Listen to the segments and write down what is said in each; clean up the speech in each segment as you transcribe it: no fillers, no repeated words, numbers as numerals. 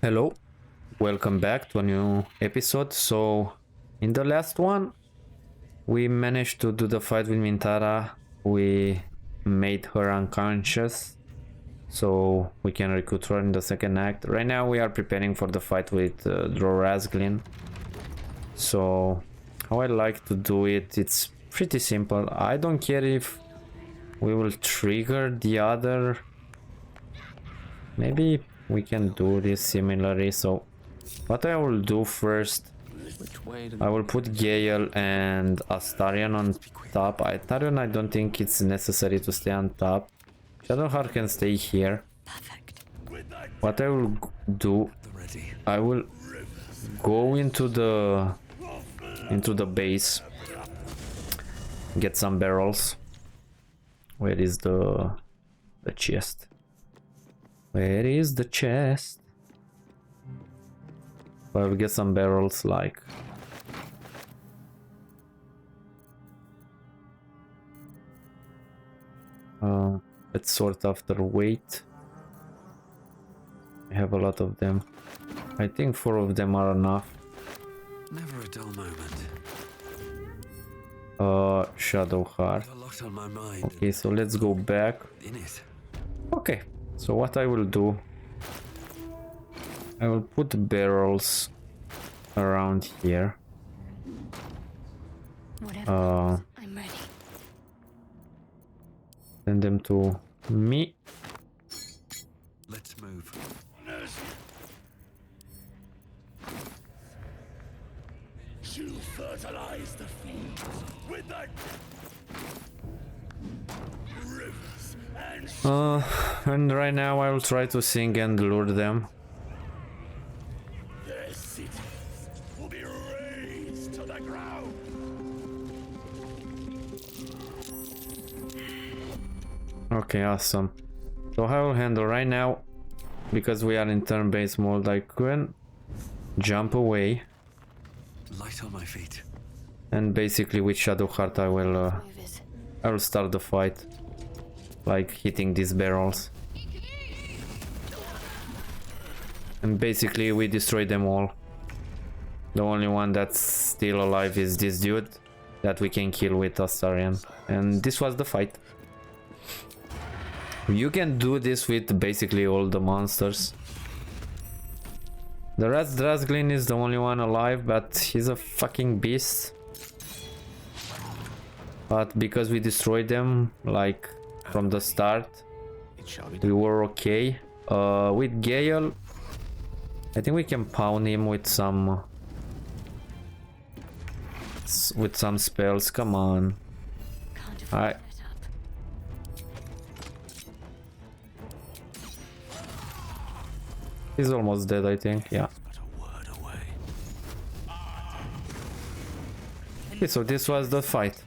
Hello, welcome back to a new episode. So, in the last one, we managed to do the fight with Mintara. We made her unconscious, so we can recruit her in the second act. Right now, we are preparing for the fight with Drorazglin. So, how I like to do it, it's pretty simple. I don't care if we will trigger the other. Maybe we can do this similarly. So what I will do first, I will put Gale and Astarion on top. Astarion, I don't think it's necessary to stay on top. Shadowheart can stay here. What I will do, I will go into the base, get some barrels. Where is the chest? Where is the chest? I will get some barrels like let's sort after weight. I have a lot of them. I think 4 of them are enough. Never a dull moment. Shadowheart. Okay, so let's go back. Okay, so what I will do, I will put barrels around here. Whatever. I'm ready. Send them to me. Let's move. You fertilize the fields with the rivers and And right now I will try to sing and lure them. their cities will be razed to the ground. Okay, awesome. So I will handle right now, because we are in turn-based mode, I can jump away. Light on my feet. And basically with Shadowheart I will start the fight, like hitting these barrels. And basically we destroy them all. The only one that's still alive is this dude that we can kill with Astarion. And this was the fight. You can do this with basically all the monsters. The Drorazglin is the only one alive, but he's a fucking beast. But because we destroyed them, like, from the start, we were okay. With Gale, I think we can pound him with some spells. Come on. He's almost dead, I think. Yeah. Okay, so this was the fight.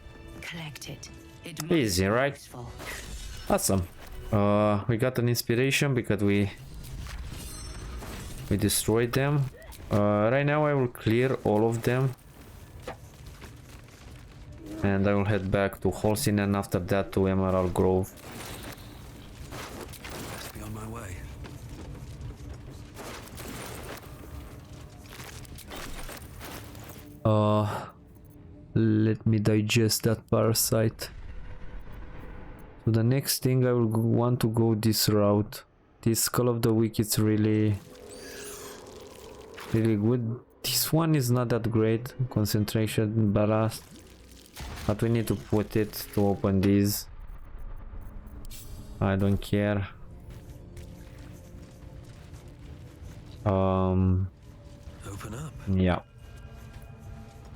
Easy, right? Awesome. We got an inspiration because we destroyed them. Right now I will clear all of them. And I will head back to Holcim and after that to Emerald Grove. Must be on my way. Let me digest that parasite. So the next thing I will want to go this route. This Skull of the Week is really good. This one is not that great. Concentration, ballast. But we need to put it to open these. I don't care. Open up. Yeah.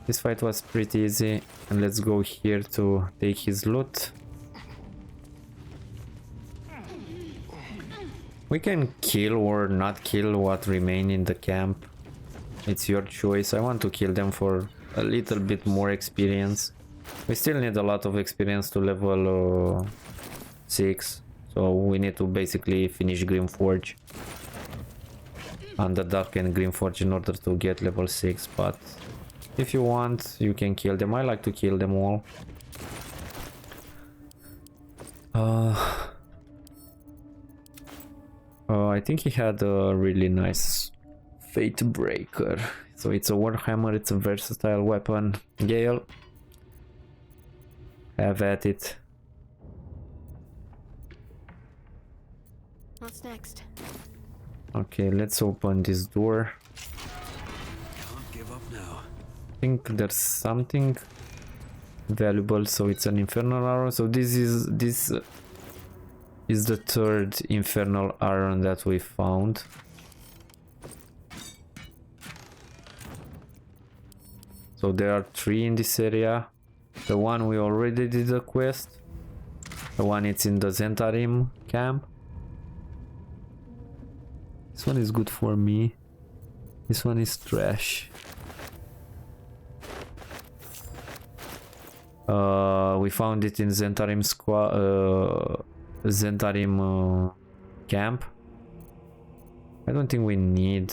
This fight was pretty easy, and let's go here to take his loot. We can kill or not kill what remain in the camp. It's your choice. I want to kill them for a little bit more experience. We still need a lot of experience to level 6, so we need to basically finish Grimforge. Underdark and Grimforge in order to get level 6, but if you want, you can kill them. I like to kill them all. I think he had a really nice Fate Breaker. So it's a warhammer, it's a versatile weapon. Gale, have at it. What's next? Okay, let's open this door. Can't give up now. I think there's something valuable, so it's an infernal arrow. So this is the third infernal iron that we found. So there are 3 in this area. The one we already did the quest. The one it's in the Zentarim camp. This one is good for me. This one is trash. We found it in Zentarim camp. I don't think we need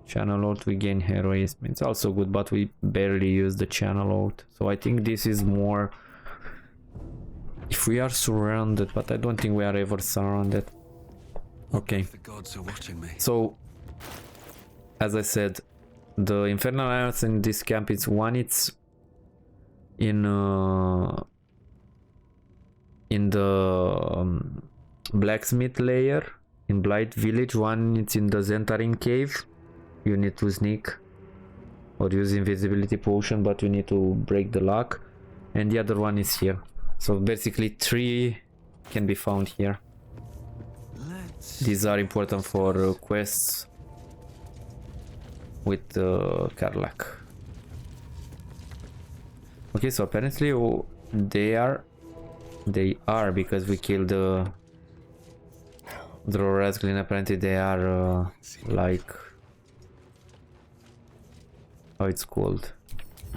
channel out. We gain heroism. It's also good, but we barely use the channel out. So I think this is more if we are surrounded, but I don't think we are ever surrounded. Okay. The gods are watching me. So as I said, the infernal irons in this camp is one, it's in the blacksmith layer in Blight village. One it's in the Zentarim cave. You need to sneak or use invisibility potion, but you need to break the lock. And the other one is here. So basically 3 can be found here. These are important for quests with Karlach. Okay, so apparently they are because we killed the Rasglin. Apparently they are like, how it's called?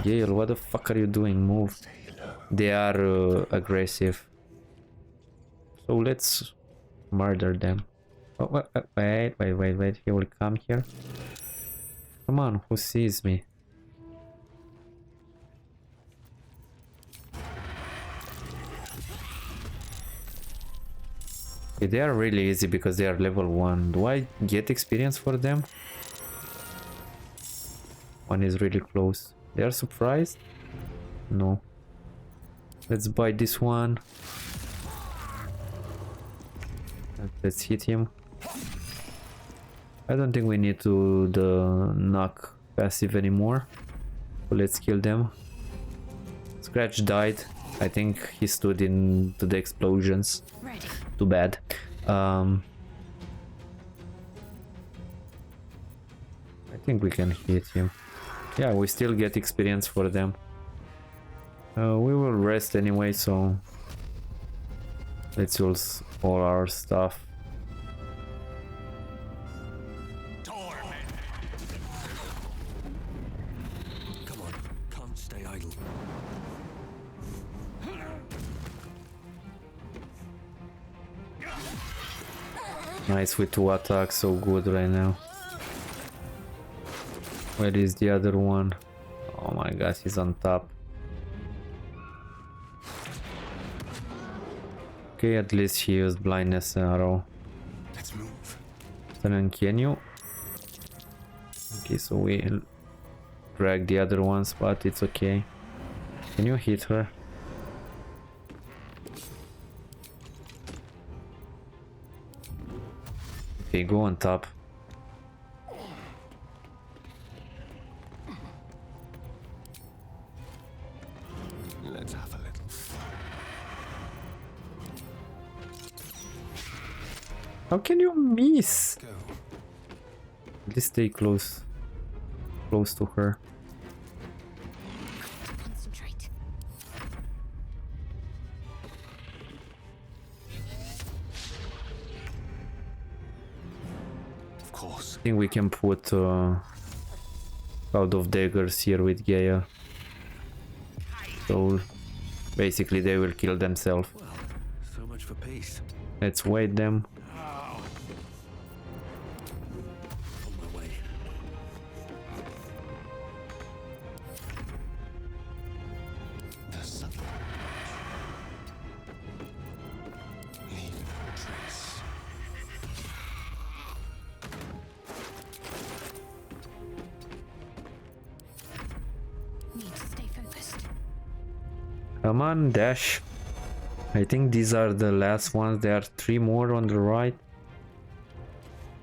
Gale, what the fuck are you doing? Move. They are aggressive. So let's murder them. Oh, wait, he will come here. Come on, who sees me? Okay, they are really easy because they are level 1. Do I get experience for them? One is really close. They are surprised? No. Let's buy this one. Let's hit him. I don't think we need to the knock passive anymore. So let's kill them. Scratch died. I think he stood into the explosions. Ready. Too bad. I think we can hit him. Yeah, we still get experience for them. We will rest anyway, so let's use all our stuff. Come on, can't stay idle. Nice with 2 attacks, so good right now. Where is the other one? Oh my god, he's on top. Okay, at least he used blindness arrow. Let's move. Then can you? Okay, so we drag the other ones, but it's okay. Can you hit her? Okay, go on top. Let's have a little fun. How can you miss? Go. At least stay close to her. Concentrate. Of course. I think we can put Cloud of Daggers here with Gaia. So basically they will kill themselves. Well, so much for peace. Let's wait them. On my way. The subtle. Leave no trace. Come on, dash. I think these are the last ones. There are 3 more on the right.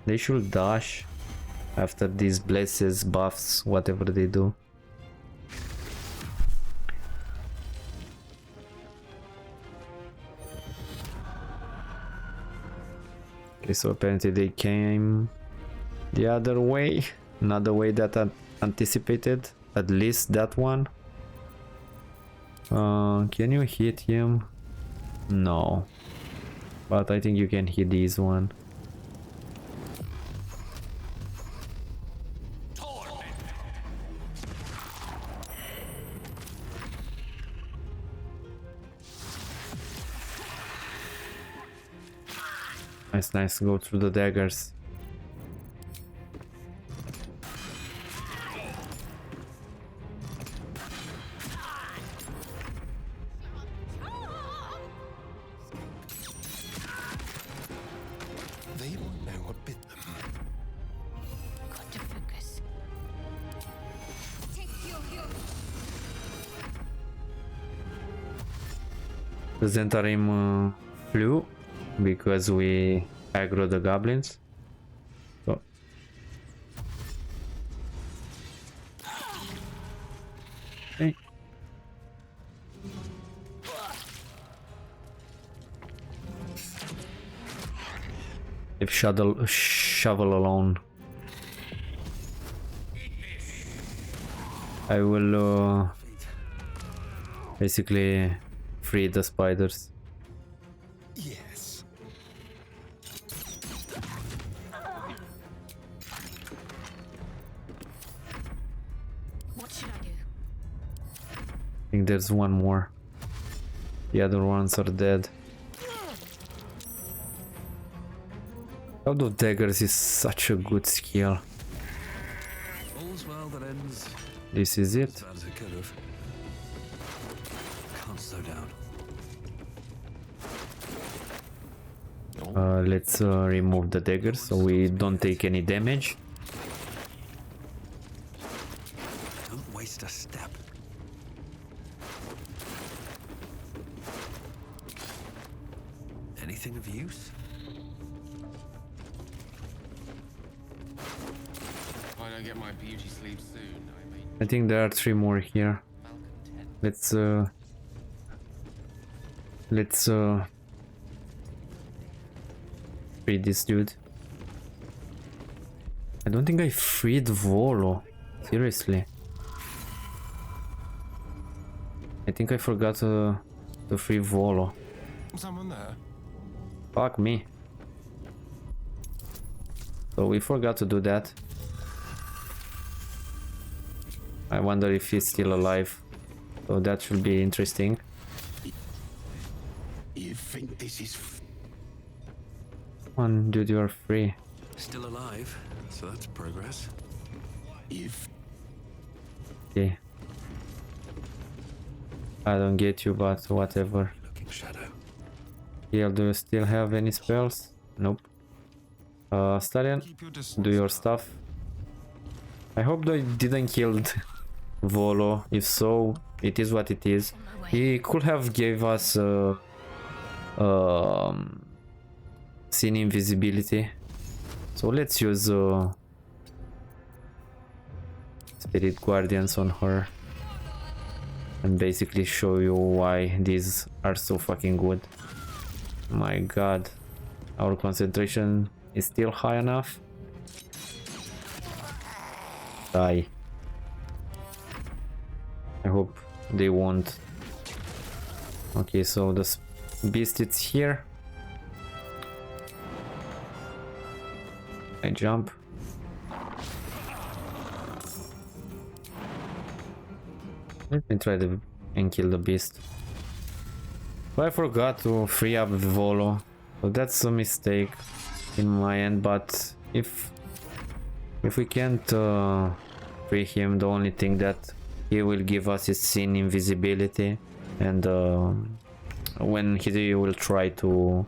They should dash after these blesses, buffs, whatever they do. Okay, so apparently they came the other way. Not the way that I anticipated. At least that one. Can you hit him? No. But I think you can hit this one. Nice, nice. Go through the daggers. They don't know what bit them. Got to focus. Take your heal. The Zentarim flew because we aggro the goblins. So. Okay. If shovel alone. I will basically free the spiders. Yes. What should I do? I think there's one more. The other ones are dead. Out of daggers is such a good skill. All's well that ends This is it. as bad as it could have. Can't slow down. Let's remove the daggers so we don't take any damage. Don't waste a step. Anything of use? If I don't get my beauty sleep soon, I may I think there are 3 more here. malcontent. Let's free this dude. I don't think I freed Volo. Seriously. I think I forgot to free Volo. Someone there? Fuck me. So we forgot to do that. I wonder if he's still alive. So that should be interesting. You think this is Come on, dude, you are free. Still alive, so that's progress. if Okay. I don't get you, but whatever. Looking shadow. Heal, do you still have any spells? Nope. Starian, Keep your do distance. your stuff. I hope they didn't kill Volo. If so, it is what it is. On my way. He could have gave us scene invisibility. So let's use Spirit Guardians on her. And basically show you why these are so fucking good. My god. Our concentration is still high enough. Die. I hope they won't. Okay, so the beast is here. I jump. Let me try and kill the beast. But I forgot to free up Volo. So that's a mistake in my end, but if we can't free him, the only thing that he will give us is scene invisibility, and when he will try to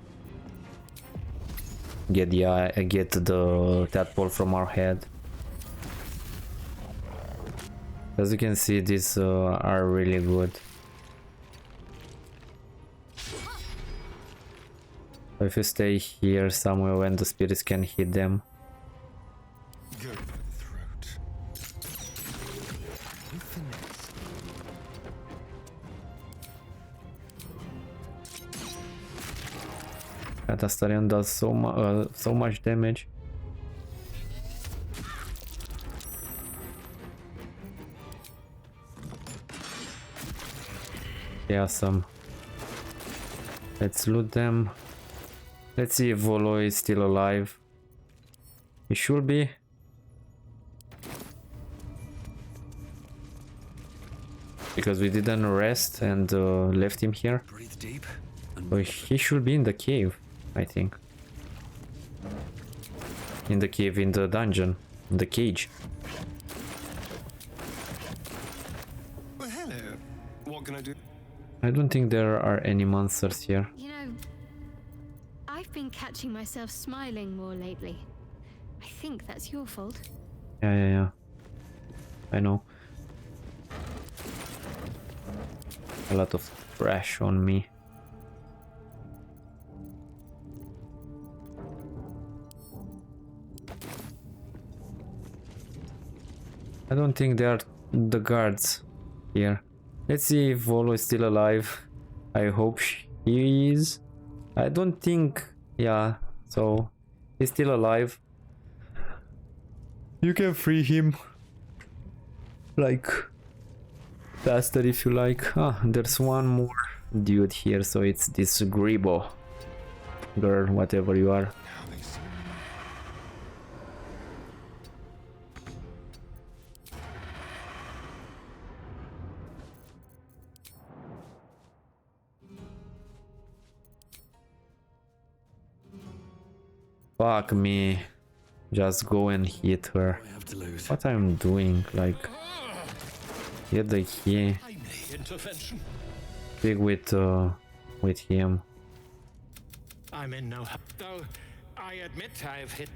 get the tadpole from our head. As you can see, these are really good. So if you stay here somewhere when the spirits can hit them. Go for the throat. That Astarion does so much damage. Yeah, awesome. Let's loot them. Let's see if Volo is still alive. He should be. Because we didn't rest and left him here. Breathe deep and So he should be in the cave, I think. In the cave, in the dungeon, in the cage. Well, hello. What can I do? I don't think there are any monsters here. You know, I've been catching myself smiling more lately. I think that's your fault. Yeah. I know. A lot of trash on me. I don't think they are the guards here. Let's see if Volo is still alive. I hope he is. I don't think... Yeah, so he's still alive. You can free him. Like... faster if you like. Ah, there's one more dude here, so it's this Gribo. Girl, whatever you are. Now they see. Fuck me. Just go and hit her. I have to lose. What I'm doing, like... Get the key. Intervention. Big with him. I'm in no hurry, though I admit I've hit.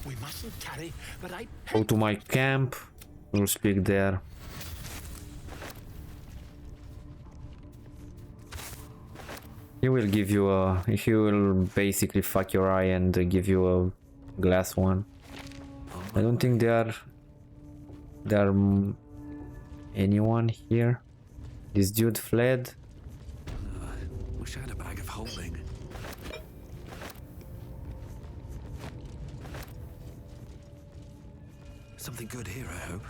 We mustn't carry, but I. Go to my camp. We'll speak there. He will give you a... He will basically fuck your eye and give you a glass one. I don't think there are anyone here. This dude fled. Wish I had a bag of holding. Something good here, I hope.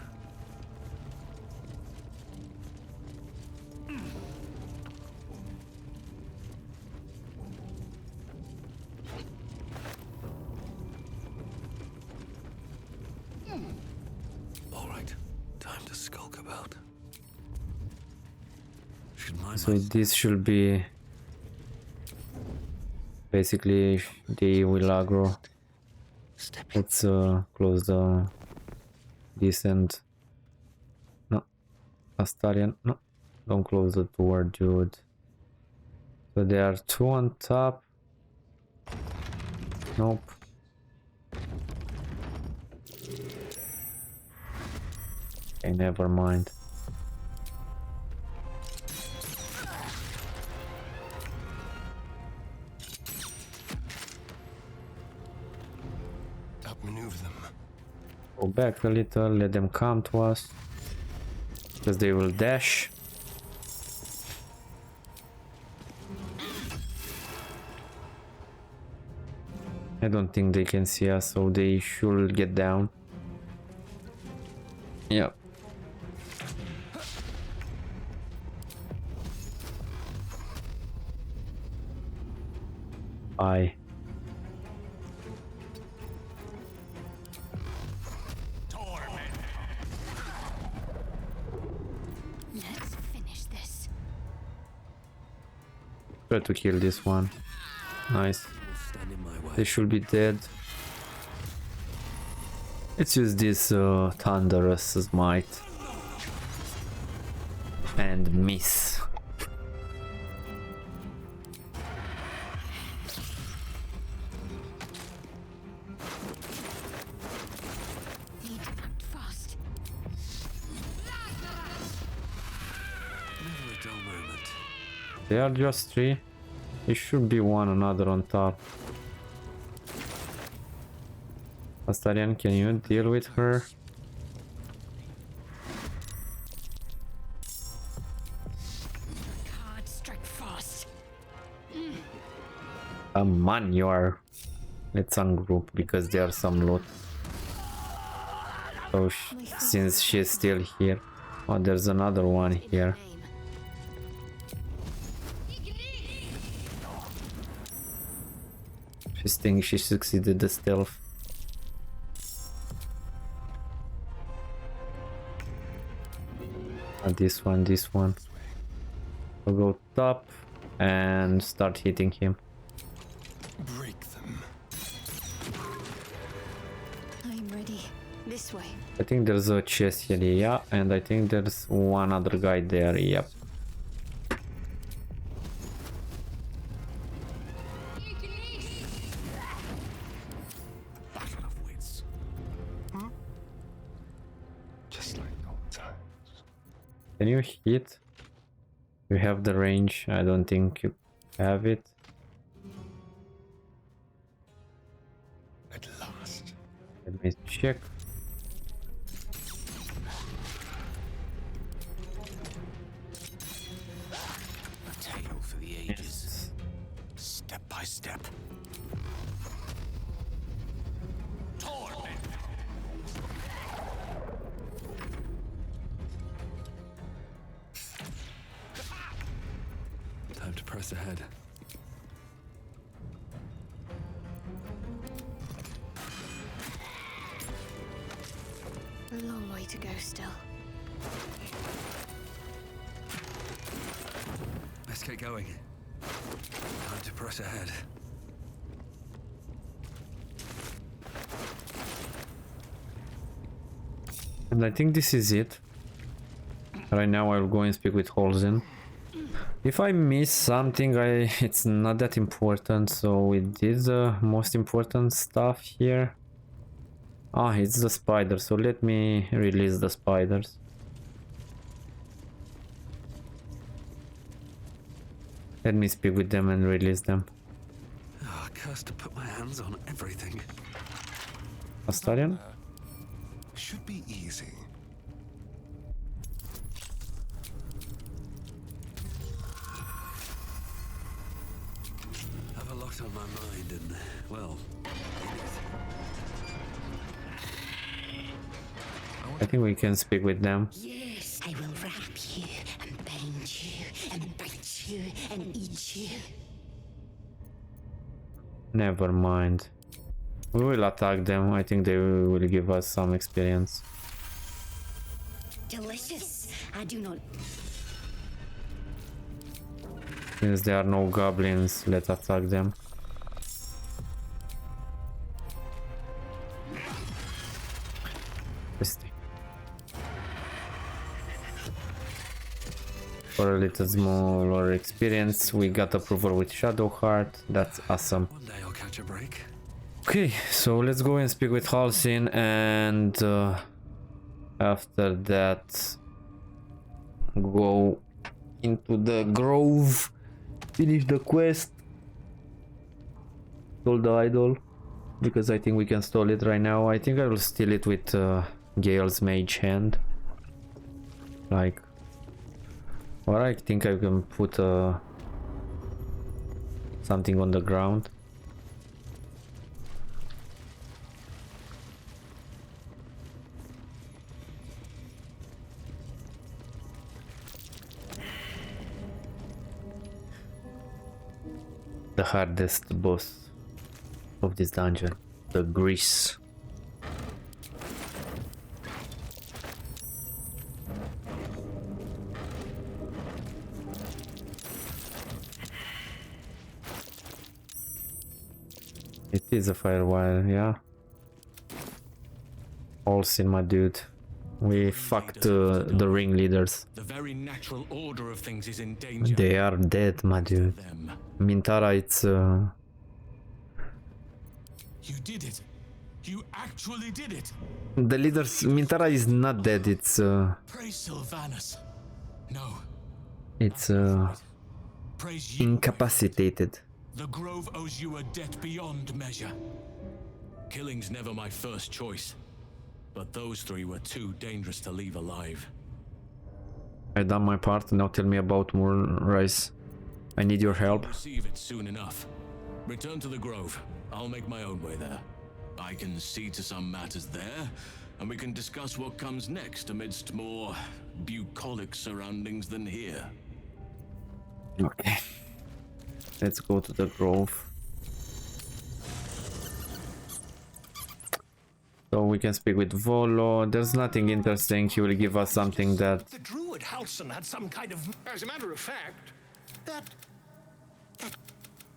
All right, time to skulk about. Should mind So my this should be basically the will aggro. Let's close the decent. No, Astarion. No, don't close the door, dude. So there are two on top. Nope. Okay, never mind. Outmaneuver them. Go back a little, let them come to us. Because they will dash. I don't think they can see us, so they should get down. Yep. Bye. Let's finish this. Try to kill this one. Nice. stand in my way. They should be dead. Let's use this thunderous smite. And miss. Need to act fast. Never a dull moment. They are just three. It should be one another on top. Astarian, can you deal with her? Card strike fast. Come on, you are. Let's ungroup because there's some loot. So since she's still here. Oh, there's another one here. She's thinking she succeeded the stealth. This one. I'll go top and start hitting him. Break them. I'm ready. This way. I think there's a chest here, yeah, and I think there's one other guy there, yep. Battle of wits. Just like old times. Can you hit? You have the range, I don't think you have it. At last. Let me check. A tale for the ages. Step by step. Time to press ahead. A long way to go still. Let's get going. Time to press ahead. And I think this is it. Right now I'll go and speak with Holzen. If I miss something, it's not that important, so we did the most important stuff here. Ah, it's the spider, so let me release the spiders. Let me speak with them and release them. Oh, cursed to put my hands on everything. Astarian? Should be easy. Have a lot on my mind and, well, I think we can speak with them. Yes, I will wrap you and bind you and bite you and eat you. Never mind. We will attack them. I think they will give us some experience. Delicious. I do not. Since there are no goblins, let's attack them. For a little smaller experience, we got approval with Shadowheart. That's awesome. one day I'll catch a break. Okay, so let's go and speak with Halsin, and after that go into the grove, finish the quest, stole the idol, because I think we can stall it right now. I think I will steal it with Gale's mage hand, like, or I think I can put something on the ground. The hardest boss of this dungeon, the grease. It is a firewire, yeah. Halsin, my dude. We fucked the ringleaders. The very natural order of things is in danger. They are dead, my dude. Them. Mintara, it's You did it. You actually did it. the leaders. Mintara is not dead. It's Praise Sylvanus. No. it's praise you. incapacitated. The Grove owes you a debt beyond measure. Killing's never my first choice, but those three were too dangerous to leave alive. I done my part, now tell me about Moonrise. I need your help. Receive it soon enough. Return to the Grove. I'll make my own way there. I can see to some matters there, and we can discuss what comes next amidst more bucolic surroundings than here. Okay. Let's go to the Grove. So we can speak with Volo. There's nothing interesting. He will give us something that... The druid Halson had some kind of... As a matter of fact, That...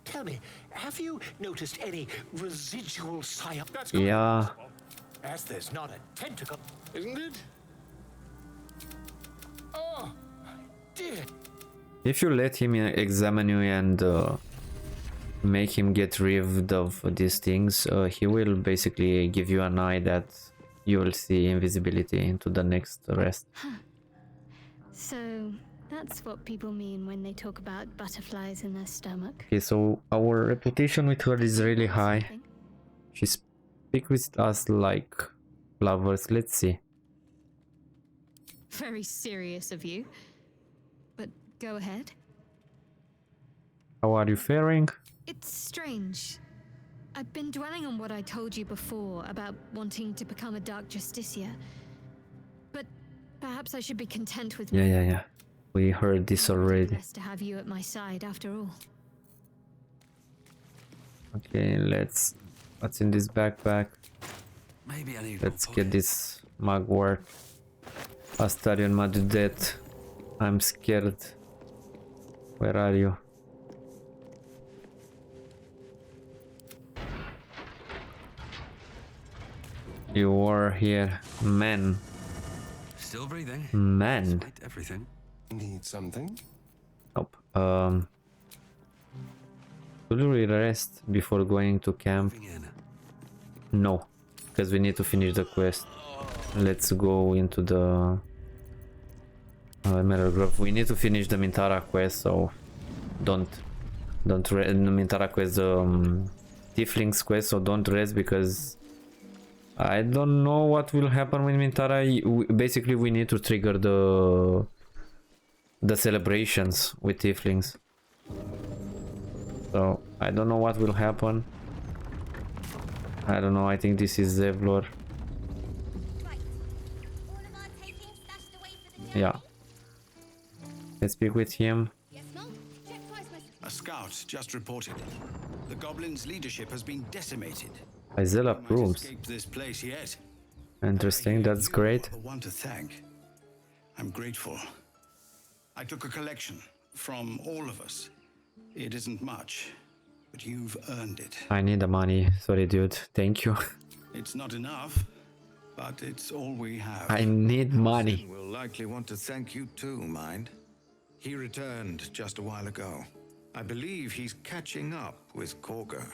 Tell me, have you noticed any residual psyop? that's quite Yeah. possible, As there's not a tentacle... isn't it? Oh, Dear, If you let him examine you and make him get rid of these things, he will basically give you an eye that you will see invisibility into the next rest. So that's what people mean when they talk about butterflies in their stomach. Okay, so our reputation with her is really high. Something. She speaks with us like lovers. Let's see. Very serious of you. But go ahead. How are you faring? It's strange. I've been dwelling on what I told you before about wanting to become a Dark Justiciar. But perhaps I should be content with Yeah. We heard this already. Best to have you at my side after all. Okay, what's in this backpack? Maybe I need Let's more get this mugwort. Astarion Madudet. I'm scared. Where are you? You are here, man. Still breathing. Man. Despite everything. Need something? Nope. Should we rest before going to camp? Moving in. No, because we need to finish the quest. Let's go into the Metal Grove. We need to finish the Mintara quest, so don't Mintara quest, Tieflings quest, so don't rest because I don't know what will happen with Mintara. Basically, we need to trigger the celebrations with Tieflings. So I don't know what will happen. I don't know. I think this is Zevlor. Yeah. Let's speak with him. A scout just reported. The goblins' leadership has been decimated. Isela Might proves. escape this place yet. Interesting. That's great. The one to thank. I'm grateful. I took a collection from all of us. It isn't much, but you've earned it. I need the money. Sorry, dude. Thank you. It's not enough, but it's all we have. I need money. Will likely want to thank you too, mind. He returned just a while ago. I believe he's catching up with Korga.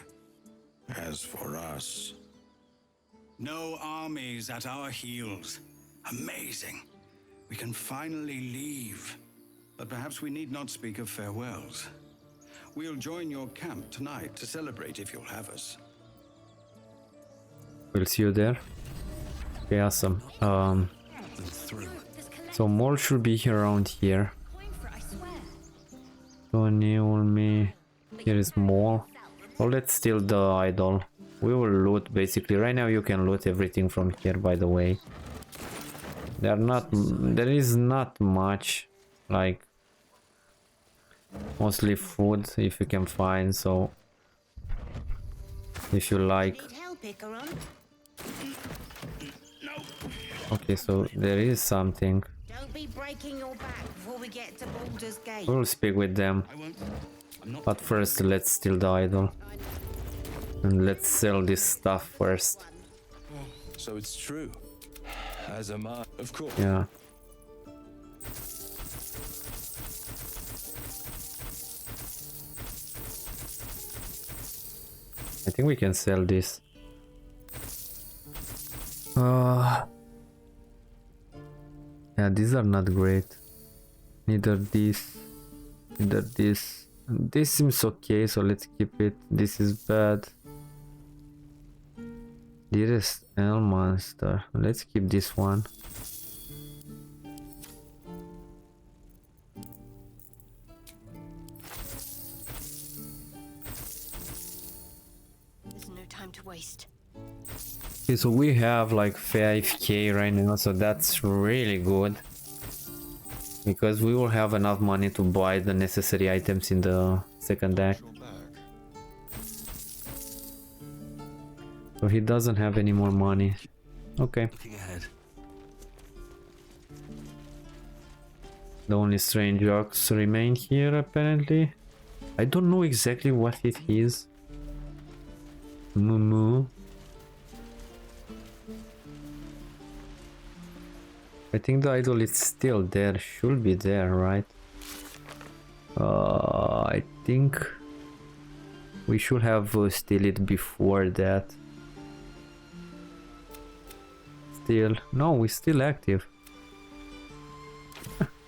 As for us... No armies at our heels. Amazing. We can finally leave. But perhaps we need not speak of farewells. We'll join your camp tonight to celebrate if you'll have us. We'll see you there. Okay, awesome. So Mol should be here around here. Tony, Ulmi. Here is Mol. So let's steal the idol. We will loot basically. Right now you can loot everything from here, by the way. There is not much, like mostly food if you can find, so if you like. Okay, so there is something. Don't be breaking your back before we get to Baldur's Gate. We'll speak with them. But first, let's steal the idol. And let's sell this stuff first. So it's true. As am I, of course. Yeah. I think we can sell this. Yeah, these are not great. Neither this, neither this. This seems okay, so let's keep it. This is bad. Dearest L monster. Let's keep this one. There's no time to waste. Okay, so we have like 5k right now, so that's really good. Because we will have enough money to buy the necessary items in the second deck. So he doesn't have any more money. Okay. The only strange rocks remain here apparently. I don't know exactly what it is. Moo. I think the idol is still there, should be there, right? I think we should have steal it before that. Still, no, we're still active.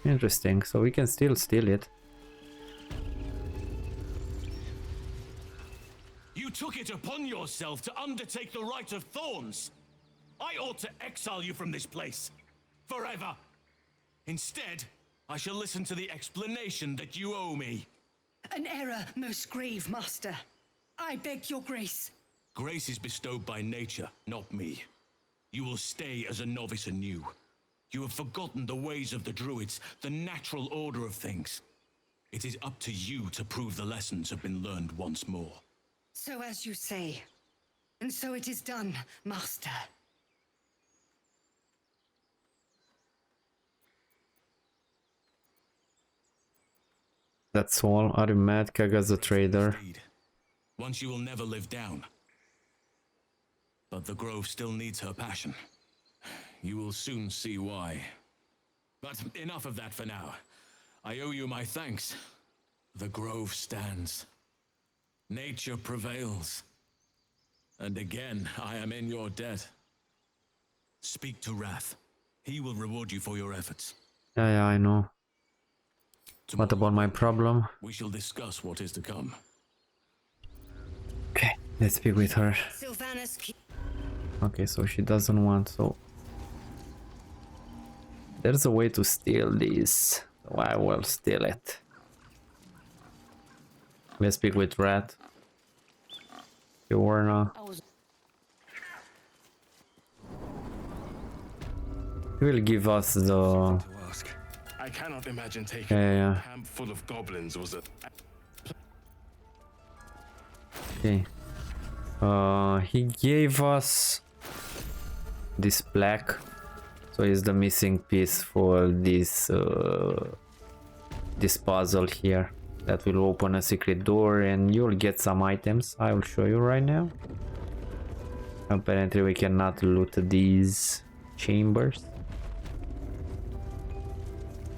Interesting, so we can still steal it. You took it upon yourself to undertake the Rite of Thorns. I ought to exile you from this place. Forever. Instead, I shall listen to the explanation that you owe me. An error, most grave master. I beg your grace. Grace is bestowed by nature, not me. You will stay as a novice anew. You have forgotten the ways of the druids, the natural order of things. It is up to you to prove the lessons have been learned once more. So as you say. And so it is done, master. That's all. Are you mad? Kaga's a trader. Once you will never live down. But the Grove still needs her passion. You will soon see why. But enough of that for now. I owe you my thanks. The Grove stands. Nature prevails. And again, I am in your debt. Speak to Wrath. He will reward you for your efforts. Yeah, I know. Tomorrow, what about my problem? We shall discuss what is to come. Okay, let's speak with her. Sylvanas. Okay, so she doesn't want, so... There's a way to steal this, so I will steal it. Let's speak with Rat. Fiorna. He will give us the... I cannot imagine taking Yeah. a camp full of goblins was a... Okay. He gave us this plaque, so it's the missing piece for this this puzzle here that will open a secret door, and you'll get some items. I will show you right now. Apparently we cannot loot these chambers.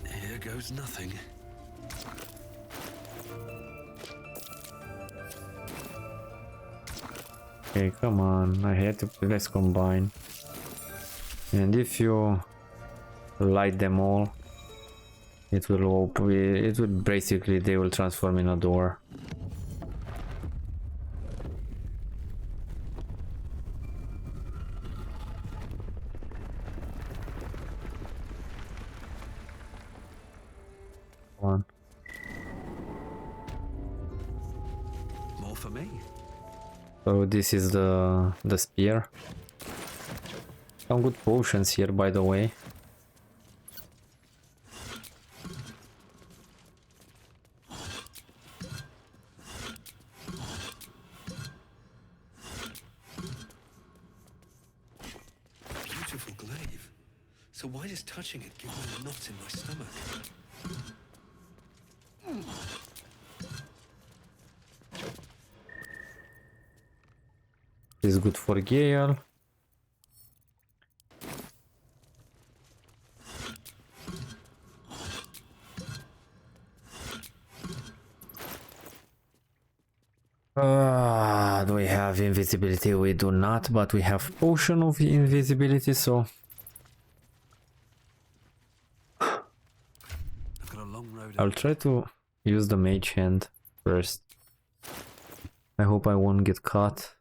Here goes nothing. Okay, come on, I had to let's combine. And if you light them all, it will open, it will basically, they will transform in a door. One. More for me. So this is the spear. Some good potions here, by the way. Beautiful glaive. So why does touching it give me a knot in my stomach? This is good for Gale. Do we have invisibility? We do not, but we have potion of invisibility, so I've got a long road. I'll try to use the mage hand. first. I hope I won't get caught.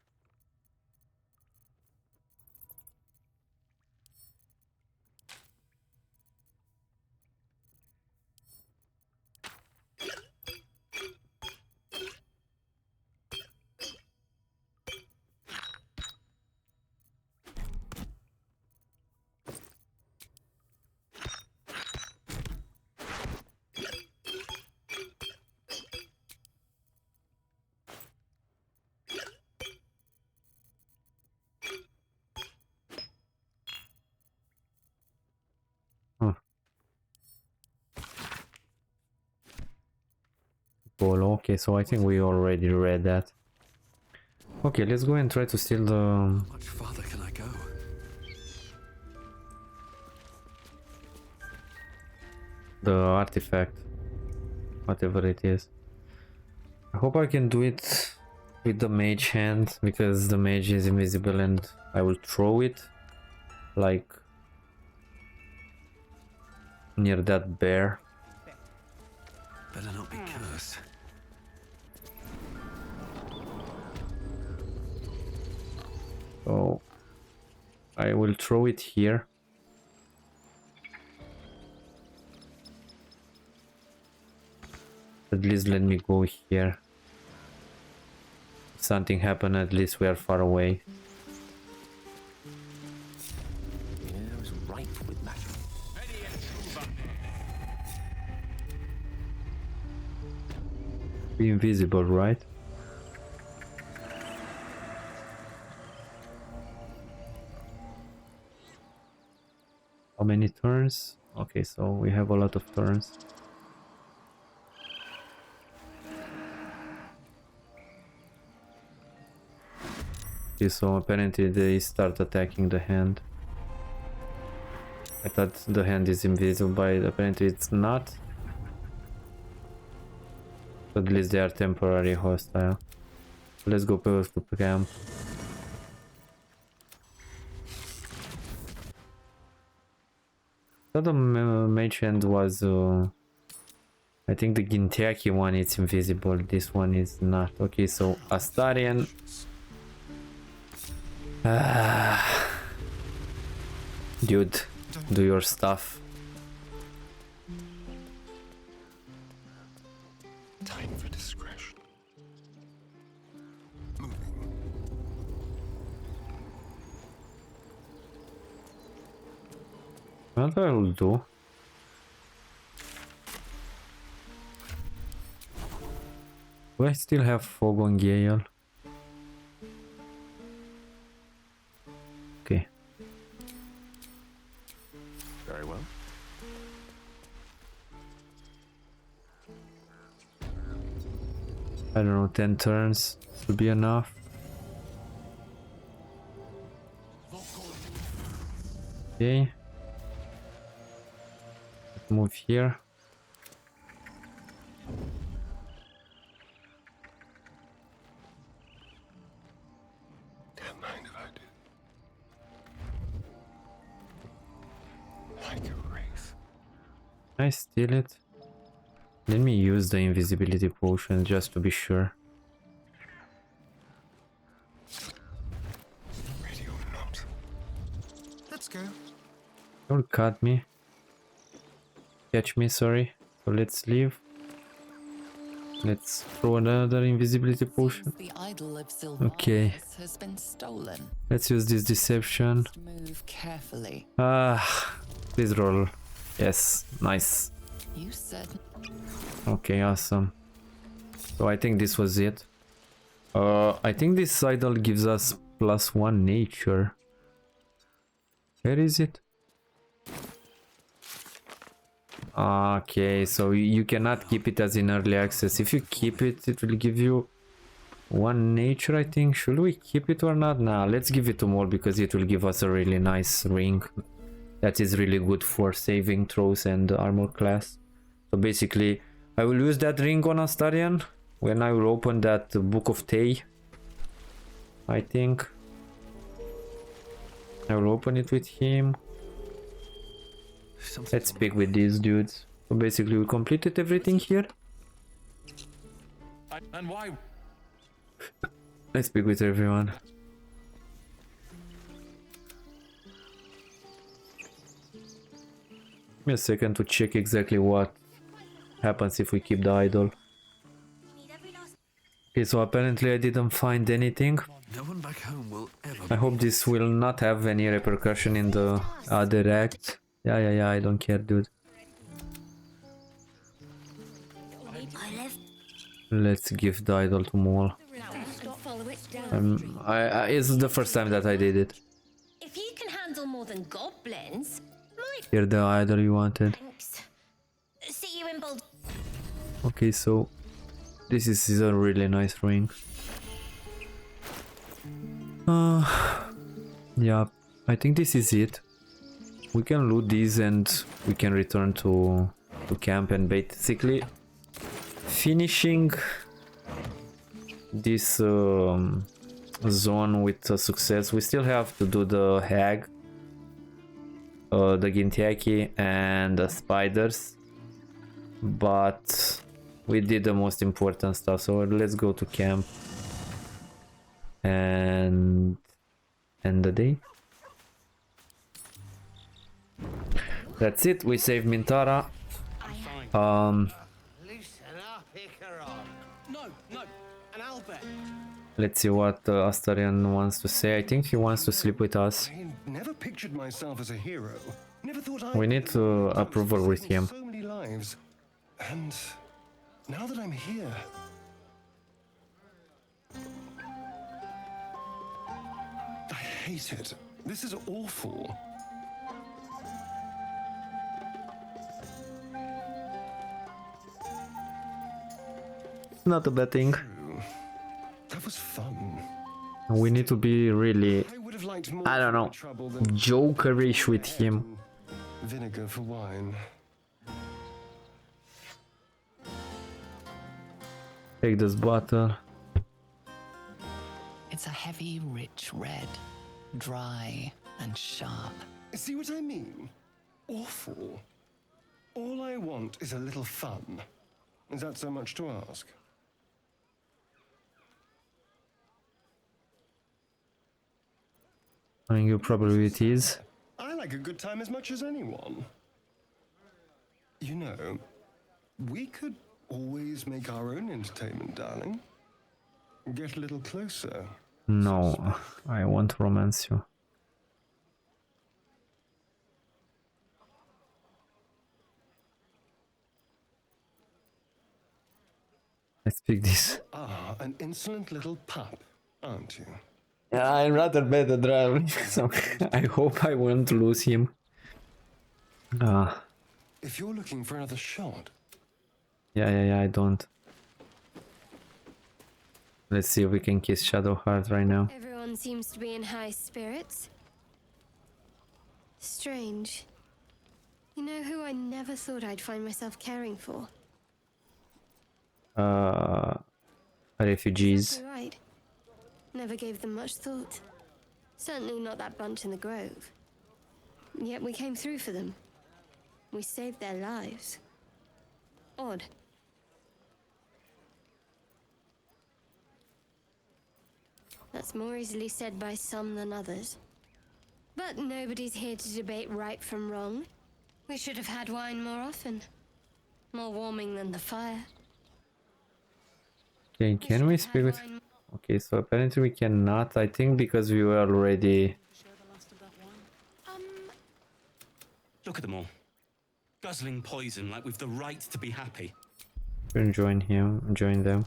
Okay, so I think we already read that. Okay, let's go and try to steal the... How much farther can I go? the artifact. Whatever it is. I hope I can do it with the mage hand, because the mage is invisible and I will throw it like near that bear. Better not be cursed. So I will throw it here. At least let me go here. If something happened, at least we are far away. Yeah, I was ripe with magic. Be invisible, right? How many turns? Okay, so we have a lot of turns. Okay, so apparently they start attacking the hand. I thought the hand is invisible, but apparently it's not. At least they are temporarily hostile. Let's go to camp. So the mage hand was, I think the Gintiaki one is invisible, this one is not. Okay, so Astarian. Dude, do your stuff. Time for discretion. What I will do? Do I still have fog on Gale? Okay. Very well. I don't know, 10 turns should be enough. Okay. Let's move here. Don't mind if I do. Like a race. Can I steal it? Let me use the invisibility potion just to be sure. Ready or not. Let's go. Don't cut me. Catch me, sorry. So let's leave. Let's throw another invisibility potion. The idol of Okay. Sylvanas has been stolen. Let's use this deception. Move carefully. Please roll. Yes, nice. You said Okay, awesome. So I think this was it. I think this idol gives us +1 nature. Where is it? Okay, so you cannot keep it as in early access. If you keep it, it will give you 1 nature, I think. Should we keep it or not? Nah, let's give it to more because it will give us a really nice ring. That is really good for saving throws and armor class. So basically, I will use that ring on Astarian when I will open that Book of Tay. I think I will open it with him. Let's pick with these dudes. So basically we completed everything here. And why? Let's speak with everyone. Give me a second to check exactly what happens if we keep the idol. Okay, so apparently I didn't find anything. No one back home will ever. I hope this will not have any repercussion in the other act. Yeah, I don't care, dude. Let's give the idol to Maul. It's the first time that I did it. If you can handle more than goblins, Here the idol you wanted. thanks. See you in Baldur. Okay, so this is a really nice ring. Yeah, I think this is it. We can loot these and we can return to camp and basically finishing this zone with success. We still have to do the hag, the Gintiaki and the spiders, but we did the most important stuff, so let's go to camp and end the day. That's it, we saved Mintara. Let's see what Astarion wants to say. I think he wants to sleep with us. I never pictured myself as a hero. Never thought We need to approval with him. so many lives. And now that I'm here, I hate it. This is awful. Not a bad thing. That was fun. We need to be really, I would have liked more I don't know, trouble than jokerish with him. vinegar for wine. Take this bottle. It's a heavy, rich red, dry and sharp. See what I mean? Awful. All I want is a little fun. Is that so much to ask? I think you probably it is. I like a good time as much as anyone. You know, we could always make our own entertainment, darling. Get a little closer. No, I won't romance you. Let's pick this. Ah, an insolent little pup, aren't you? Yeah, I'm rather bad at driving, so I hope I won't lose him. If you're looking for another shot, Yeah, I don't. Let's see if we can kiss Shadowheart right now. Everyone seems to be in high spirits. Strange. You know who I never thought I'd find myself caring for? Refugees. Exactly right. Never gave them much thought. Certainly not that bunch in the grove. Yet we came through for them. We saved their lives. Odd. That's more easily said by some than others. But nobody's here to debate right from wrong. We should have had wine more often. More warming than the fire. Okay, can we speak with... Okay, so apparently we cannot, I think because we were already... Look at them all. Guzzling poison like we've the right to be happy. We'll join them.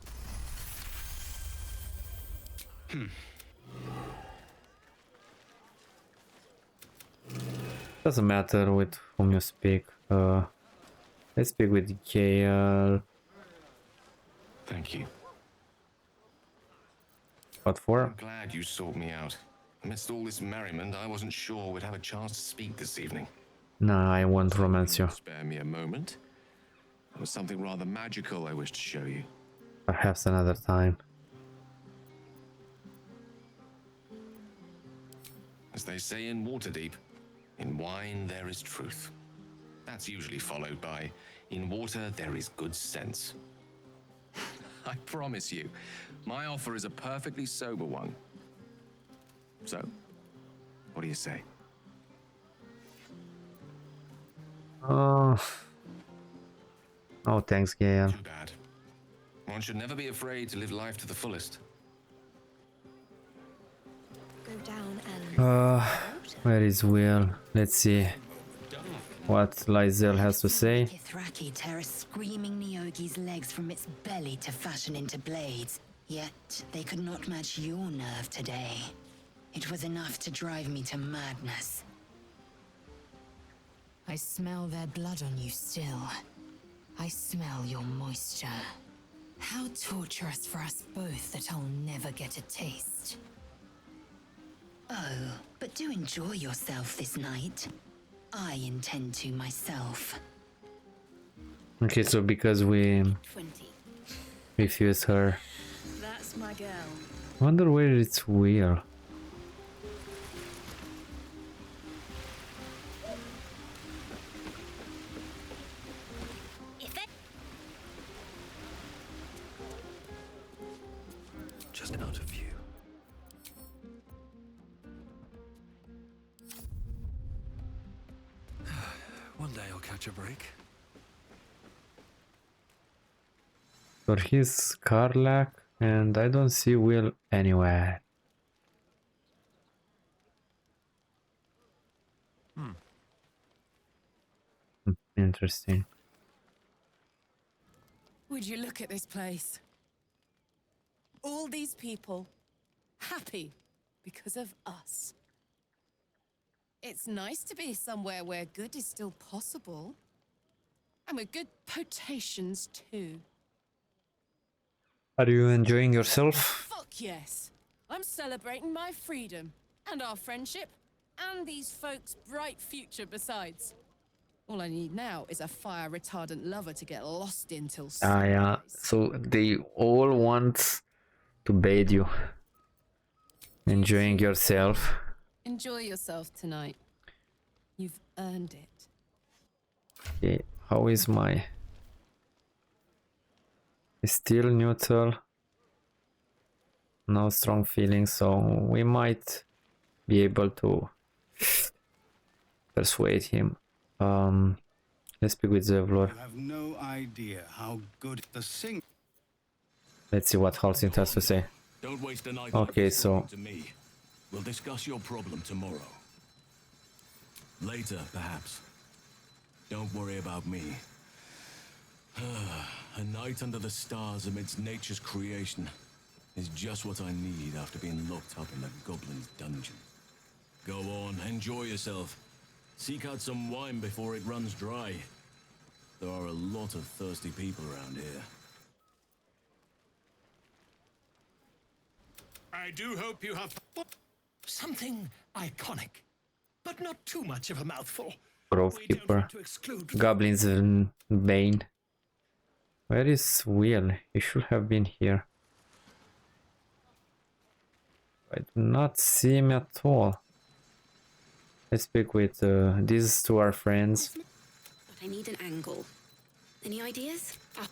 Doesn't matter with whom you speak. Let's speak with Gale. Thank you. What for? I'm glad you sought me out. Amidst all this merriment, I wasn't sure we'd have a chance to speak this evening. No, I won't romance you. Spare me a moment. There was something rather magical I wish to show you. Perhaps another time. As they say in Waterdeep, in wine there is truth. That's usually followed by, in water there is good sense. I promise you, my offer is a perfectly sober one. So, what do you say? Oh, thanks, Gael. Too bad. One should never be afraid to live life to the fullest. Go down and Where is Will? Let's see what Lysel has to say. Kithraki tear a screaming Nyogi's legs from its belly to fashion into blades. Yet they could not match your nerve today. It was enough to drive me to madness. I smell their blood on you still. I smell your moisture. How torturous for us both that I'll never get a taste. Oh, but do enjoy yourself this night. I intend to myself. Okay, so because we 20. refused her. That's my girl. Wonder where it's Will. Just out of view. One day I'll catch a break. So he's Karlak, and I don't see Will anywhere. Interesting. Would you look at this place? All these people happy because of us. It's nice to be somewhere where good is still possible. And with good potations too. Are you enjoying yourself? Fuck yes. I'm celebrating my freedom and our friendship and these folks' bright future besides. All I need now is a fire retardant lover to get lost in till sunrise. Yeah. So they all want to bathe you. Enjoying yourself. Enjoy yourself tonight. You've earned it. Okay, how is my... Still neutral. No strong feelings, so we might be able to persuade him. Let's speak with Zevlor. You have no idea how good the sing. Let's see what Halsing has to say. Don't waste a night Okay, like this so talking to me. We'll discuss your problem tomorrow. Later, perhaps. Don't worry about me. A night under the stars amidst nature's creation is just what I need after being locked up in the goblin's dungeon. Go on, enjoy yourself. Seek out some wine before it runs dry. There are a lot of thirsty people around here. I do hope you have something iconic, but not too much of a mouthful. Grovekeeper. Goblin's Bane. Where is Will? He should have been here. I do not see him at all. Let's speak with these two are friends. But I need an angle. Any ideas? Oh.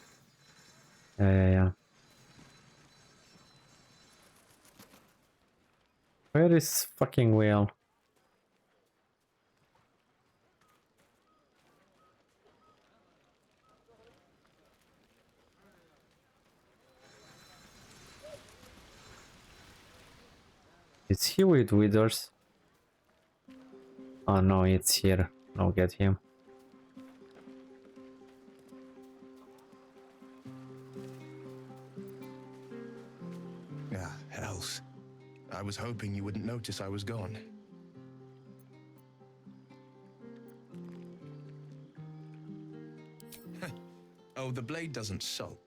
Yeah. Where is fucking Will? Is he with Withers? Oh no, it's here. I'll get him. Ah, hells. I was hoping you wouldn't notice I was gone. Oh, the blade doesn't sulk.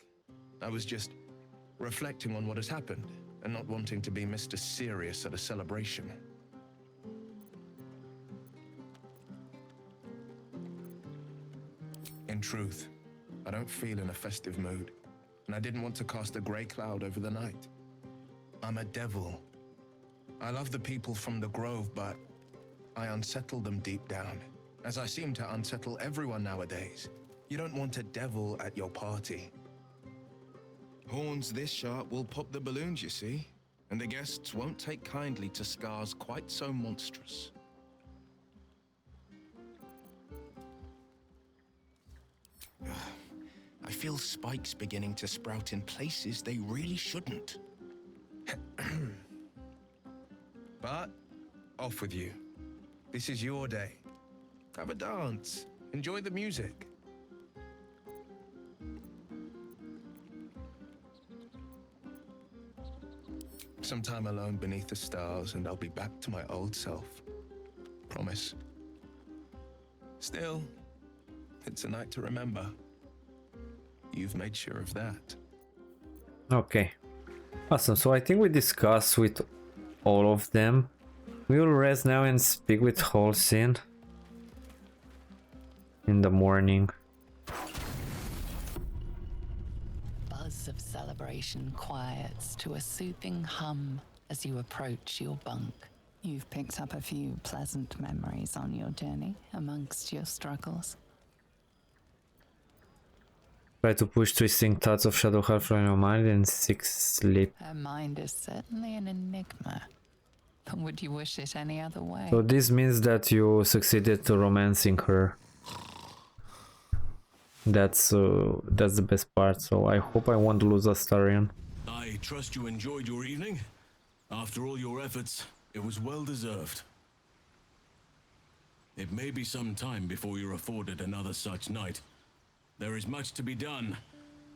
I was just reflecting on what has happened and not wanting to be Mr. Serious at a celebration. In truth, I don't feel in a festive mood, and I didn't want to cast a grey cloud over the night. I'm a devil. I love the people from the Grove, but I unsettle them deep down, as I seem to unsettle everyone nowadays. You don't want a devil at your party. Horns this sharp will pop the balloons, you see, and the guests won't take kindly to scars quite so monstrous. I feel spikes beginning to sprout in places they really shouldn't. But off with you. This is your day. Have a dance. Enjoy the music. Some time alone beneath the stars, and I'll be back to my old self. Promise. Still, it's a night to remember. You've made sure of that. Okay. Awesome. So I think we discussed with all of them. We will rest now and speak with Holcim in the morning. Buzz of celebration quiets to a soothing hum as you approach your bunk. You've picked up a few pleasant memories on your journey amongst your struggles. Try to push twisting thoughts of Shadowheart from your mind and seek sleep. Her mind is certainly an enigma. But would you wish it any other way? So this means that you succeeded to romancing her. That's the best part. So I hope I won't lose Astarion. I trust you enjoyed your evening. After all your efforts, it was well deserved. It may be some time before you're afforded another such night. There is much to be done,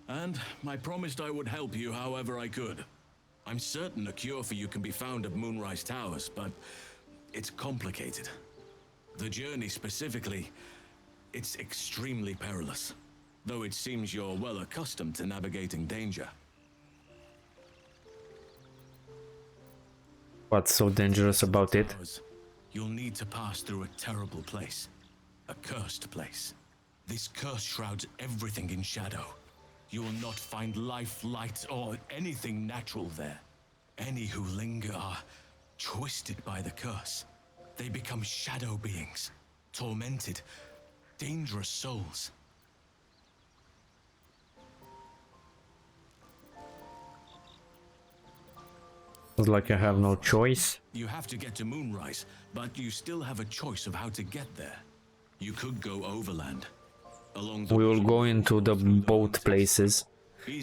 and I promised I would help you however I could. I'm certain a cure for you can be found at Moonrise Towers, but it's complicated. The journey specifically, it's extremely perilous, though it seems you're well accustomed to navigating danger. What's so dangerous about it? You'll need to pass through a terrible place, a cursed place. This curse shrouds everything in shadow. You will not find life, light, or anything natural there. Any who linger are twisted by the curse. They become shadow beings, tormented, dangerous souls. It's like I have no choice. You have to get to Moonrise, but you still have a choice of how to get there. You could go overland. We will go into the both places.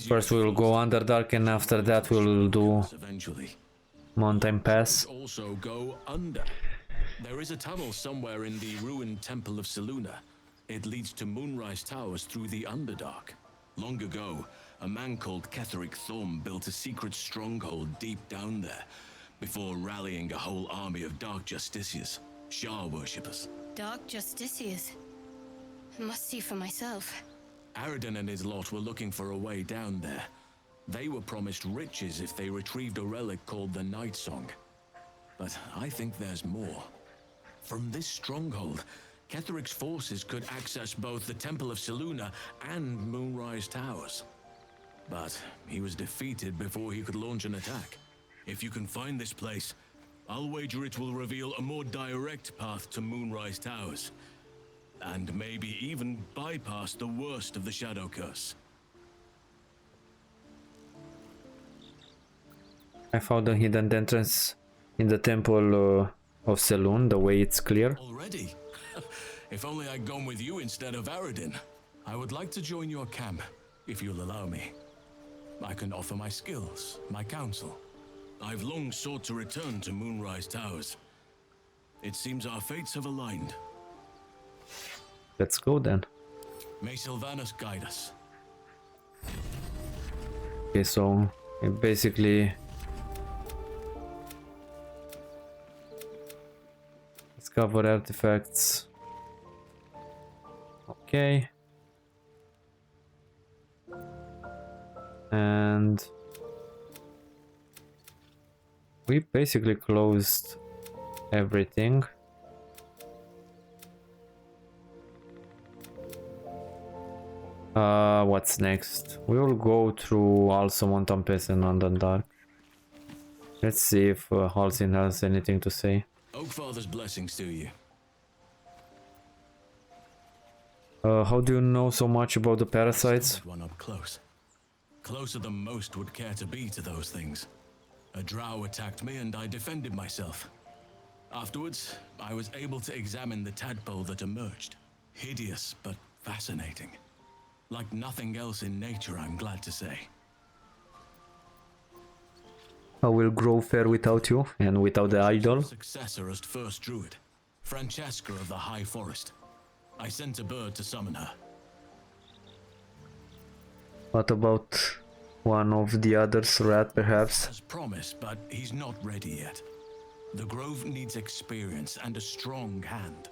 First we will go Underdark, and after that we will do Mountain Pass. Also go under. There is a tunnel somewhere in the ruined Temple of Selûne. It leads to Moonrise Towers through the Underdark. Long ago, a man called Ketheric Thorm built a secret stronghold deep down there, before rallying a whole army of Dark Justiciars, Shah worshippers. Dark Justiciars. I must see for myself. Aradin and his lot were looking for a way down there. They were promised riches if they retrieved a relic called the Night Song. But I think there's more. From this stronghold, Ketheric's forces could access both the Temple of Selûne and Moonrise Towers. But he was defeated before he could launch an attack. If you can find this place, I'll wager it will reveal a more direct path to Moonrise Towers. And maybe even bypass the worst of the Shadow Curse. I found a hidden entrance in the Temple of Selûne, the way it's clear. Already? If only I'd gone with you instead of Aradin. I would like to join your camp, if you'll allow me. I can offer my skills, my counsel. I've long sought to return to Moonrise Towers. It seems our fates have aligned. Let's go then. May Sylvanas guide us. Okay, so it basically discover artifacts. Okay. And we basically closed everything. What's next? We will go through also Mountain Pass and Underdark. Let's see if Halsin has anything to say. Oakfather's blessings to you. How do you know so much about the parasites? One up close. closer than most would care to be to those things. A drow attacked me and I defended myself. Afterwards, I was able to examine the tadpole that emerged. Hideous, but fascinating. Like nothing else in nature, I'm glad to say. I will grow fair without you and without the idol. Successor as first druid, Francesca of the High Forest. I sent a bird to summon her. What about one of the others, Rat, perhaps? As promised, but he's not ready yet. The Grove needs experience and a strong hand.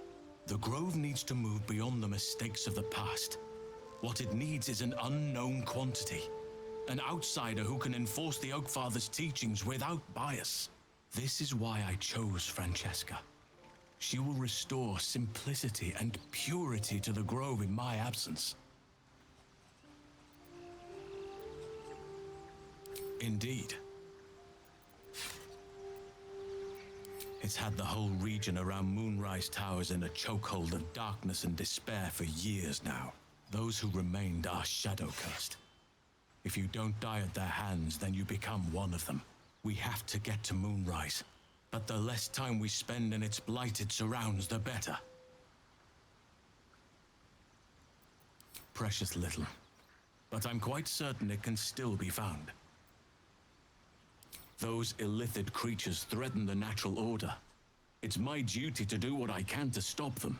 The Grove needs to move beyond the mistakes of the past. What it needs is an unknown quantity. An outsider who can enforce the Oakfather's teachings without bias. This is why I chose Francesca. She will restore simplicity and purity to the Grove in my absence. Indeed. It's had the whole region around Moonrise Towers in a chokehold of darkness and despair for years now. Those who remained are shadow-cursed. If you don't die at their hands, then you become one of them. We have to get to Moonrise, but the less time we spend in its blighted surrounds, the better. Precious little, but I'm quite certain it can still be found. Those illithid creatures threaten the natural order. It's my duty to do what I can to stop them.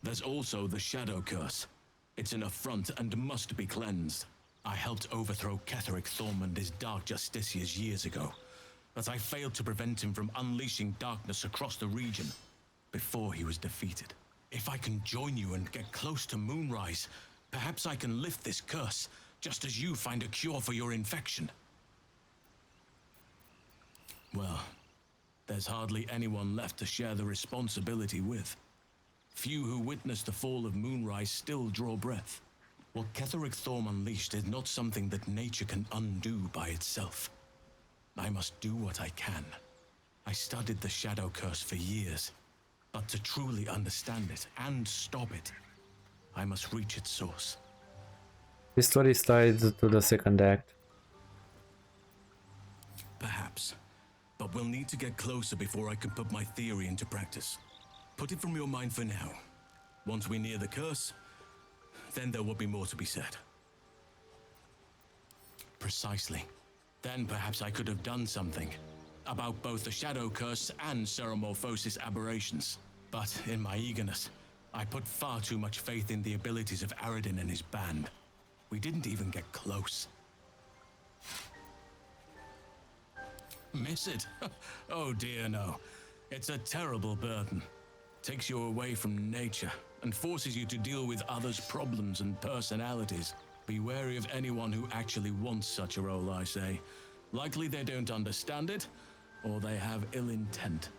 There's also the Shadow Curse. It's an affront and must be cleansed. I helped overthrow Ketheric Thorm and his Dark Justiciars years ago, but I failed to prevent him from unleashing darkness across the region before he was defeated. If I can join you and get close to Moonrise, perhaps I can lift this curse, just as you find a cure for your infection. Well, there's hardly anyone left to share the responsibility with. Few who witnessed the fall of Moonrise still draw breath. What Ketheric Thorm unleashed is not something that nature can undo by itself. I must do what I can. I studied the Shadow Curse for years, but to truly understand it and stop it, I must reach its source. This story is tied to the second act. Perhaps. But we'll need to get closer before I can put my theory into practice. Put it from your mind for now. Once we near the curse, then there will be more to be said. Precisely. Then perhaps I could have done something about both the Shadow Curse and Ceremorphosis aberrations. But in my eagerness, I put far too much faith in the abilities of Aradin and his band. We didn't even get close. Miss it? Oh dear, no. It's a terrible burden. Takes you away from nature and forces you to deal with others' problems and personalities. Be wary of anyone who actually wants such a role, I say. Likely they don't understand it, or they have ill intent.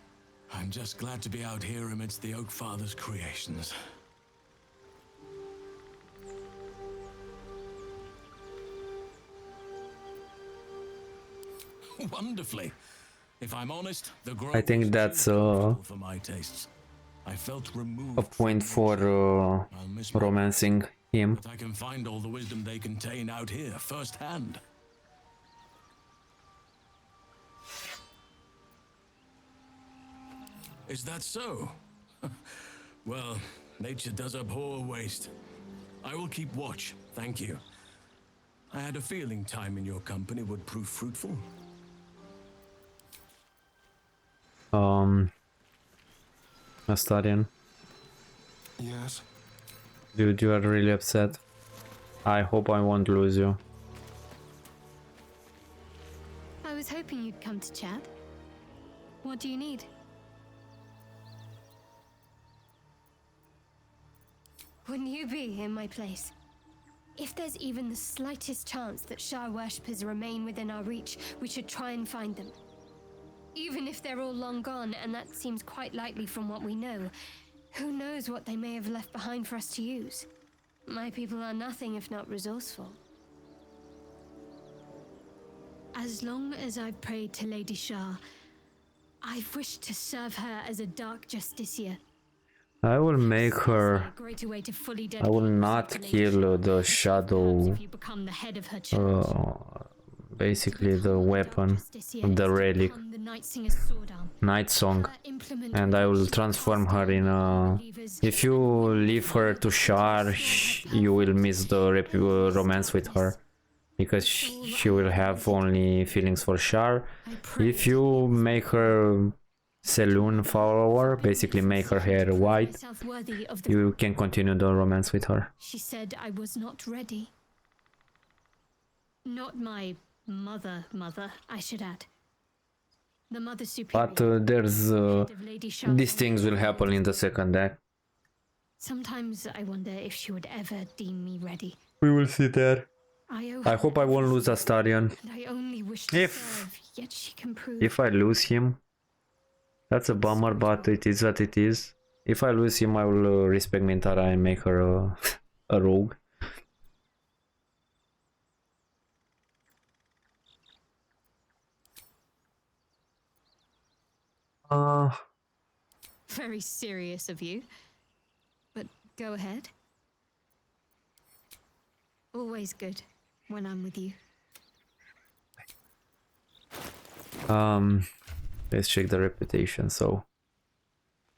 I'm just glad to be out here amidst the Oakfather's creations. Wonderfully. If I'm honest, the growth I think that's for my tastes. I felt removed a point for romancing him. but I can find all the wisdom they contain out here firsthand. Is that so? Well, nature does abhor waste. I will keep watch, thank you. I had a feeling time in your company would prove fruitful. Astarion. Yes? Dude, you are really upset. I hope I won't lose you. I was hoping you'd come to chat. What do you need? Wouldn't you be in my place? If there's even the slightest chance that Shah worshippers remain within our reach, we should try and find them. Even if they're all long gone, and that seems quite likely from what we know, who knows what they may have left behind for us to use? My people are nothing if not resourceful. As long as I've prayed to Lady Shah, I've wished to serve her as a Dark Justiciar. I will make her. I will not kill the shadow. Basically, the weapon, the relic, Night Song, and I will transform her in a. If you leave her to Shar, you will miss the romance with her, because she will have only feelings for Shar. If you make her Saloon follower, basically make her hair white, you can continue the romance with her. She said I was not ready. Not my mother, I should add. The mother superior. But there's these things will happen in the second act. Sometimes I wonder if she would ever deem me ready. We will see that. I hope I won't lose Astarion. I only wish to serve, yet she can prove. If I lose him, that's a bummer, but it is what it is. If I lose him, I will respect Mintara and make her a rogue. Very serious of you. But go ahead. Always good when I'm with you. Let's check the reputation. So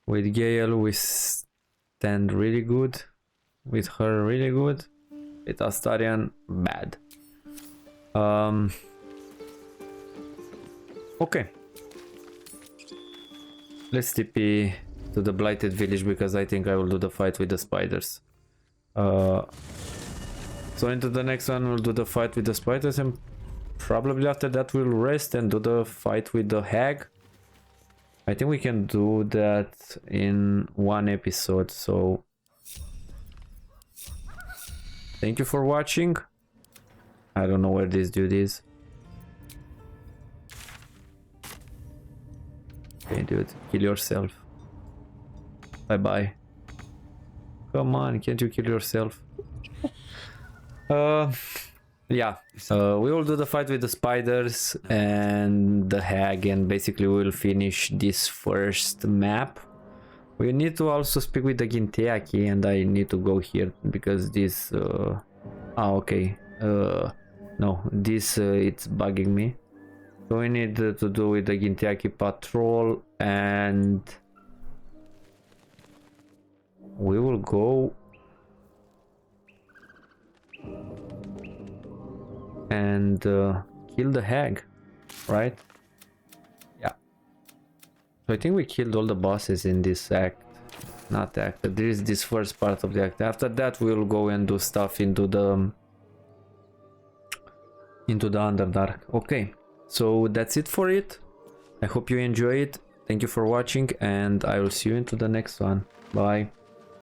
with Gale we stand really good, with her really good, with Astarion bad. Okay, let's TP to the blighted village, because I think I will do the fight with the spiders. So into the next one we'll do the fight with the spiders, and probably after that we'll rest and do the fight with the hag. I think we can do that in one episode. So thank you for watching. I don't know where this dude is. Okay, dude, kill yourself. Bye bye. Come on, can't you kill yourself? Yeah, we will do the fight with the spiders and the hag, and basically we will finish this first map. We need to also speak with the Ginteaki, and I need to go here because this okay, no, this it's bugging me. So we need to do with the Ginteaki patrol, and we will go and kill the hag, right? Yeah. So I think we killed all the bosses in this act. Not act, but there is this first part of the act. After that we'll go and do stuff into the Underdark. Okay, so that's it for it. I hope you enjoy it. Thank you for watching, and I will see you into the next one. Bye.